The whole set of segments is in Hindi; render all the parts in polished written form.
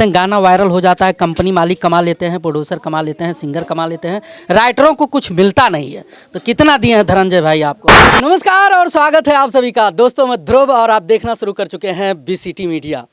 कहते हैं गाना वायरल हो जाता है, कंपनी मालिक कमा लेते हैं, प्रोड्यूसर कमा लेते हैं, सिंगर कमा लेते हैं, राइटरों को कुछ मिलता नहीं है। तो कितना दिए हैं धनंजय भाई आपको? नमस्कार और स्वागत है आप सभी का। दोस्तों मैं ध्रुव और आप देखना शुरू कर चुके हैं बीसीटी मीडिया।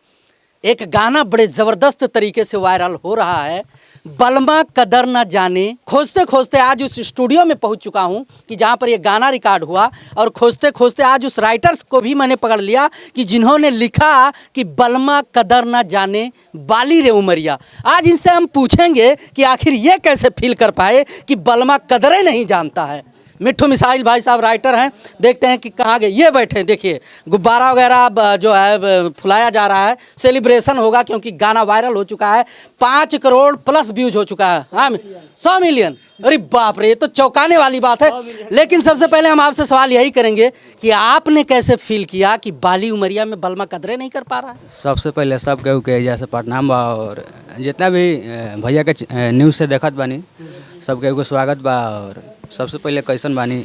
एक गाना बड़े ज़बरदस्त तरीके से वायरल हो रहा है, बलमा कदर न जाने। खोजते खोजते आज उस स्टूडियो में पहुंच चुका हूं कि जहां पर ये गाना रिकॉर्ड हुआ, और खोजते खोजते आज उस राइटर्स को भी मैंने पकड़ लिया कि जिन्होंने लिखा कि बलमा कदर न जाने बाली रे उमरिया। आज इनसे हम पूछेंगे कि आखिर ये कैसे फील कर पाए कि बलमा कदरें नहीं जानता है। मिट्ठू मिसाइल भाई साहब राइटर हैं, देखते हैं कि कहाँ गए। ये बैठे हैं, देखिए गुब्बारा वगैरह जो है फुलाया जा रहा है, सेलिब्रेशन होगा क्योंकि गाना वायरल हो चुका है। 5 करोड़ प्लस व्यूज हो चुका है। हाँ 100 मिलियन, अरे बाप रे, ये तो चौंकाने वाली बात है। लेकिन सबसे पहले हम आपसे सवाल यही करेंगे कि आपने कैसे फील किया कि बाली उमरिया में बलमा कदरे नहीं कर पा रहा है? सबसे पहले सब केहू के जैसे प्रणाम बा, और जितना भी भैया के न्यूज़ से देखत बानी सब केहू के स्वागत बा। और सबसे पहले कैसन बानी?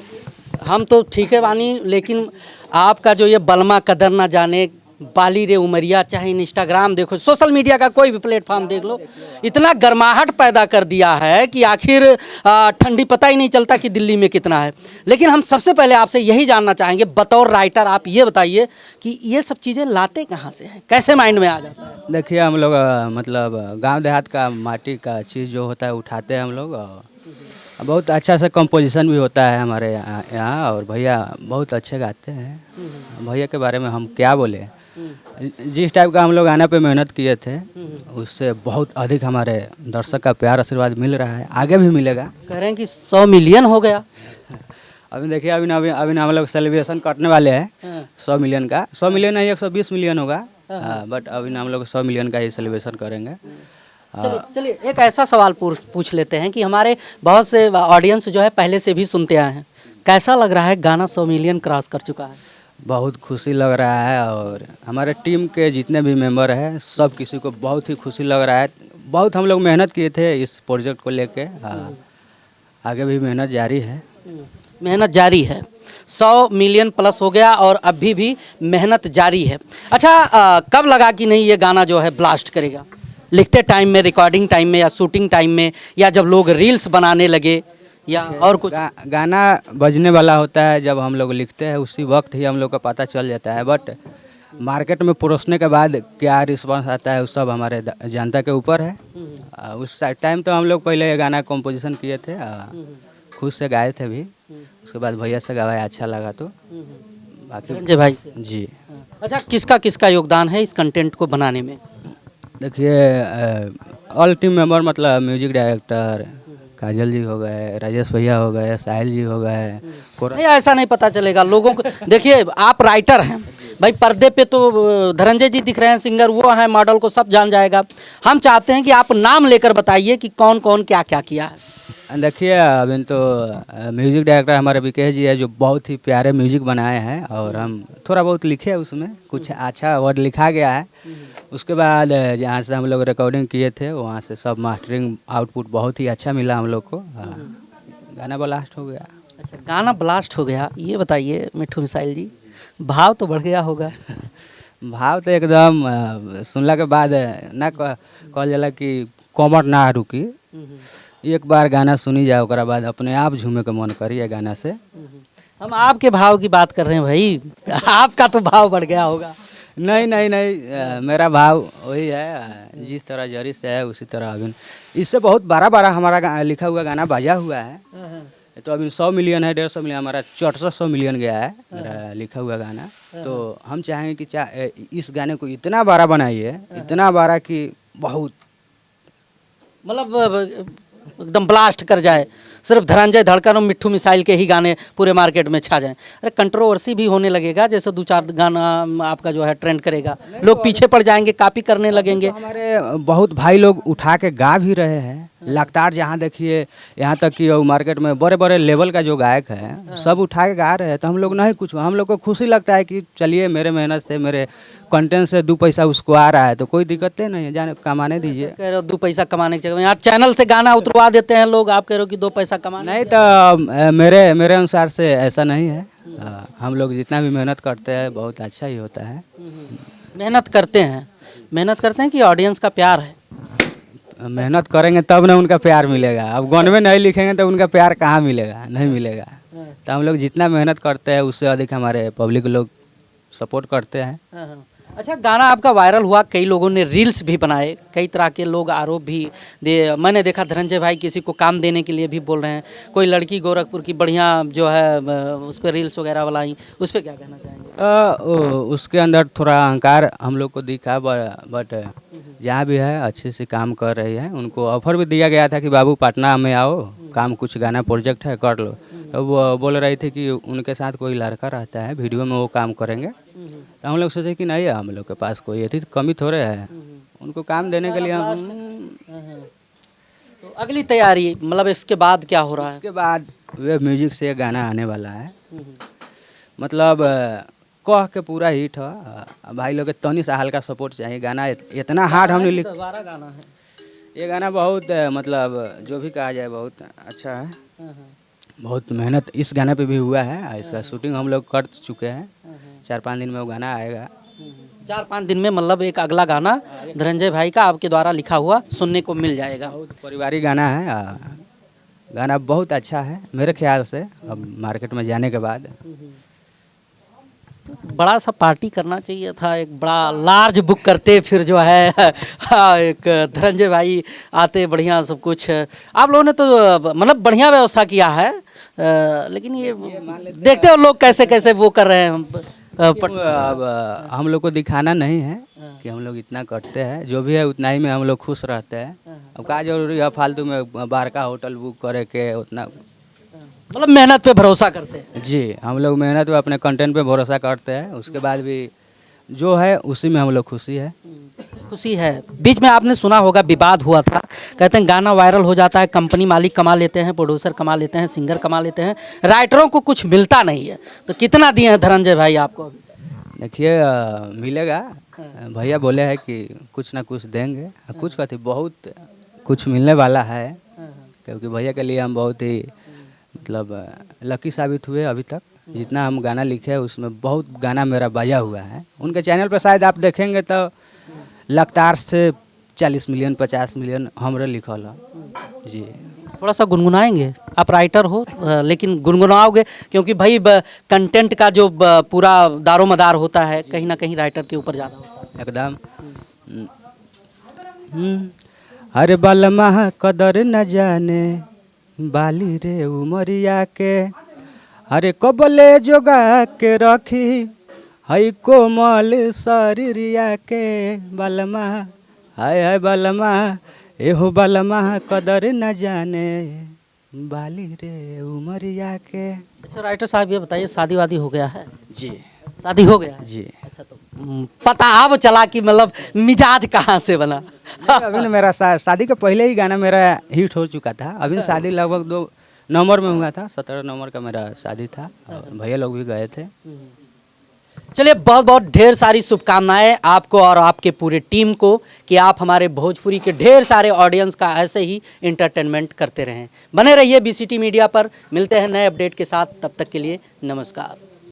हम तो ठीक है बानी, लेकिन आपका जो ये बलमा कदर ना जाने बाली रे उमरिया, चाहे इंस्टाग्राम देखो, सोशल मीडिया का कोई भी प्लेटफॉर्म देख लो, इतना गर्माहट पैदा कर दिया है कि आखिर ठंडी पता ही नहीं चलता कि दिल्ली में कितना है। लेकिन हम सबसे पहले आपसे यही जानना चाहेंगे, बतौर राइटर आप ये बताइए कि ये सब चीज़ें लाते कहाँ से हैं, कैसे माइंड में आ जाता है? देखिए हम लोग मतलब गांव देहात का माटी का चीज़ जो होता है उठाते हैं हम लोग, और बहुत अच्छा से कंपोजिशन भी होता है हमारे यहाँ। और भैया बहुत अच्छे गाते हैं। भैया के बारे में हम क्या बोले, जिस टाइप का हम लोग गाना पे मेहनत किए थे उससे बहुत अधिक हमारे दर्शक का प्यार आशीर्वाद मिल रहा है, आगे भी मिलेगा। कह रहे हैं कि 100 मिलियन हो गया। अभी देखिए अभी हम लोग सेलिब्रेशन करने वाले हैं 100 मिलियन का। 100 मिलियन नहीं 120 मिलियन होगा, बट अभी हम लोग 100 मिलियन का ही सेलिब्रेशन करेंगे। चलिए एक ऐसा सवाल पूछ लेते हैं कि हमारे बहुत से ऑडियंस जो है पहले से भी सुनते आए हैं, कैसा लग रहा है गाना 100 मिलियन क्रॉस कर चुका है? बहुत खुशी लग रहा है, और हमारे टीम के जितने भी मेंबर हैं सब किसी को बहुत ही खुशी लग रहा है। बहुत हम लोग मेहनत किए थे इस प्रोजेक्ट को लेके, आगे भी मेहनत जारी है। मेहनत जारी है, 100 मिलियन प्लस हो गया और अभी भी मेहनत जारी है। अच्छा कब लगा कि नहीं ये गाना जो है ब्लास्ट करेगा? लिखते टाइम में, रिकॉर्डिंग टाइम में, या शूटिंग टाइम में, या जब लोग रील्स बनाने लगे, या और कुछ? गाना बजने वाला होता है जब हम लोग लिखते हैं, उसी वक्त ही हम लोग को पता चल जाता है। बट मार्केट में परोसने के बाद क्या रिस्पांस आता है उस सब हमारे जनता के ऊपर है। उस टाइम तो हम लोग पहले ये गाना कंपोजिशन किए थे, खुद से गाए थे भी, उसके बाद भैया से गवाया, अच्छा लगा तो बाकी धनंजय भाई से जी। अच्छा किसका किसका योगदान है इस कंटेंट को बनाने में? देखिए ऑल टीम मेंबर, मतलब म्यूजिक डायरेक्टर काजल जी हो गए, राजेश भैया हो गए, साहिल जी हो गए। नहीं ऐसा नहीं पता चलेगा लोगों को। देखिए आप राइटर हैं भाई, पर्दे पे तो धनंजय जी दिख रहे हैं, सिंगर वो हैं, मॉडल को सब जान जाएगा। हम चाहते हैं कि आप नाम लेकर बताइए कि कौन कौन क्या क्या किया है। देखिए अभी तो म्यूजिक डायरेक्टर हमारे विकेश जी है, जो बहुत ही प्यारे म्यूजिक बनाए हैं, और हम थोड़ा बहुत लिखे हैं उसमें, कुछ अच्छा वर्ड लिखा गया है। उसके बाद जहाँ से हम लोग रिकॉर्डिंग किए थे वहाँ से सब मास्टरिंग आउटपुट बहुत ही अच्छा मिला हम लोग को। गाना ब्लास्ट हो गया। अच्छा गाना ब्लास्ट हो गया, ये बताइए मिट्ठू मिसाइल जी, भाव तो बढ़ गया होगा? भाव तो एकदम सुनला के बाद ना कहल जाला कि कमर ना रुकी। एक बार गाना सुनी जाए ओकरा बाद अपने आप झूमे के मन करिए गाना से। हम आपके भाव की बात कर रहे हैं भाई, आपका तो भाव बढ़ गया होगा। नहीं नहीं नहीं, मेरा भाव वही है, जिस तरह जरी से है उसी तरह अभी इससे बहुत बड़ा हमारा लिखा हुआ गाना बजा हुआ है। तो अभी 100 मिलियन है, 150 मिलियन, हमारा 400 मिलियन गया है मेरा लिखा हुआ गाना। तो हम चाहेंगे कि इस गाने को इतना बड़ा बनाइए, इतना बड़ा कि बहुत मतलब एकदम ब्लास्ट कर जाए, सिर्फ धनंजय धड़कन और मिट्ठू मिसाइल के ही गाने पूरे मार्केट में छा जाएं। अरे कंट्रोवर्सी भी होने लगेगा, जैसे 2-4 गाना आपका जो है ट्रेंड करेगा, लोग पीछे पड़ जाएंगे, कॉपी करने लगेंगे। तो हमारे बहुत भाई लोग उठा के गा भी रहे हैं लगातार। जहाँ देखिए यहाँ तक कि मार्केट में बड़े बड़े लेवल का जो गायक है सब उठा के गा रहे हैं। तो हम लोग नहीं कुछ, हम लोग को खुशी लगता है कि चलिए मेरे मेहनत से, मेरे कंटेंट से 2 पैसा उसको आ रहा है, तो कोई दिक्कत नहीं है, जाने कमाने दीजिए। कह रहे हो 2 पैसा कमाने के चक्कर में आप चैनल से गाना उतरवा देते हैं लोग, आप कह रहे हो कि 2 पैसा कमाने? नहीं तो मेरे अनुसार से ऐसा नहीं है। हम लोग जितना भी मेहनत करते हैं बहुत अच्छा ही होता है। मेहनत करते हैं, मेहनत करते हैं कि ऑडियंस का प्यार है? मेहनत करेंगे तब ना उनका प्यार मिलेगा। अब गाने में नहीं लिखेंगे तो उनका प्यार कहाँ मिलेगा, नहीं मिलेगा। तो हम लोग जितना मेहनत करते हैं उससे अधिक हमारे पब्लिक लोग सपोर्ट करते हैं। हाँ। अच्छा, गाना आपका वायरल हुआ, कई लोगों ने रील्स भी बनाए, कई तरह के लोग आरोप भी मैंने देखा धनंजय भाई किसी को काम देने के लिए भी बोल रहे हैं। कोई लड़की गोरखपुर की बढ़िया जो है उस पर रील्स वगैरह बनाई, उस पर क्या कहना चाहेंगे? उसके अंदर थोड़ा अहंकार हम लोग को दिखा, बट जहाँ भी है अच्छे से काम कर रही है। उनको ऑफर भी दिया गया था कि बाबू पटना में आओ, काम कुछ गाना प्रोजेक्ट है कर लो। तो वो बोल रही थी कि उनके साथ कोई लड़का रहता है, वीडियो में वो काम करेंगे। तो हम लोग सोचे कि नहीं, हम लोग के पास कोई ऐसी कमी थोड़े है, उनको काम देने के लिए हम। तो अगली तैयारी मतलब इसके बाद क्या हो रहा है? इसके बाद वे म्यूजिक से गाना आने वाला है, मतलब कह के पूरा हिट है। भाई लोग के तनी सा हल्का सपोर्ट चाहिए। गाना इतना हार्ड हमने लिख, दोबारा गाना है ये गाना बहुत मतलब जो भी कहा जाए बहुत अच्छा है। बहुत मेहनत इस गाने पे भी हुआ है। इसका शूटिंग हम लोग कर चुके हैं। 4-5 दिन में वो गाना आएगा। 4-5 दिन में मतलब एक अगला गाना धनंजय भाई का आपके द्वारा लिखा हुआ सुनने को मिल जाएगा। बहुत पारिवारिक गाना है। गाना बहुत अच्छा है मेरे ख्याल से। अब मार्केट में जाने के बाद बड़ा सा पार्टी करना चाहिए था, एक बड़ा लार्ज बुक करते, फिर जो है एक धनंजय भाई आते, बढ़िया सब कुछ। आप लोगों ने तो मतलब बढ़िया व्यवस्था किया है, लेकिन ये देखते हो लोग कैसे कैसे वो कर रहे हैं। अब हम लोग को दिखाना नहीं है कि हम लोग इतना करते हैं, जो भी है उतना ही में हम लोग खुश रहते हैं। अब क्या जरूरी है फालतू में बाहर का होटल बुक करे के उतना। मतलब मेहनत पे भरोसा करते हैं। जी, हम लोग मेहनत पे अपने कंटेंट पे भरोसा करते हैं। उसके बाद भी जो है उसी में हम लोग खुशी है। खुशी है। बीच में आपने सुना होगा विवाद हुआ था, कहते हैं गाना वायरल हो जाता है, कंपनी मालिक कमा लेते हैं, प्रोड्यूसर कमा लेते हैं, सिंगर कमा लेते हैं, राइटरों को कुछ मिलता नहीं है। तो कितना दिए हैं धनंजय भाई आपको? देखिए मिलेगा। भैया बोले हैं कि कुछ ना कुछ देंगे, कुछ कहते बहुत कुछ मिलने वाला है। क्योंकि भैया के लिए हम बहुत ही मतलब लकी साबित हुए अभी तक। जितना हम गाना लिखे उसमें बहुत गाना मेरा बजा हुआ है। उनके चैनल पर शायद आप देखेंगे तो लगातार से 40 मिलियन 50 मिलियन हमरे लिखल है। जी, थोड़ा सा गुनगुनाएंगे? आप राइटर हो लेकिन गुनगुनाओगे, क्योंकि भाई कंटेंट का जो पूरा दारोमदार होता है कहीं ना कहीं राइटर के ऊपर ज़्यादा होता है। एकदम। अरे बलमा कदर न जाने बाली रे उमरिया के, अरे कबले जोगा के रखी हई कोमल शरीरिया के। बलमा हाय हाय बलमा, एहो बलमा कदर न जाने बाली रे उमरिया के। अच्छा राइटर साहब, ये बताइए शादी वादी हो गया है? जी, शादी हो गया है जी। अच्छा, तो पता अब चला कि मतलब मिजाज कहाँ से बना? अभी ना मेरा शादी के पहले ही गाना मेरा हिट हो चुका था। अभी शादी लगभग 2 नवंबर में हुआ था। 17 नवंबर का मेरा शादी था। भैया लोग भी गए थे। चलिए, बहुत बहुत ढेर सारी शुभकामनाएं आपको और आपके पूरे टीम को कि आप हमारे भोजपुरी के ढेर सारे ऑडियंस का ऐसे ही एंटरटेनमेंट करते रहें। बने रहिए बीसीटी मीडिया पर। मिलते हैं नए अपडेट के साथ, तब तक के लिए नमस्कार।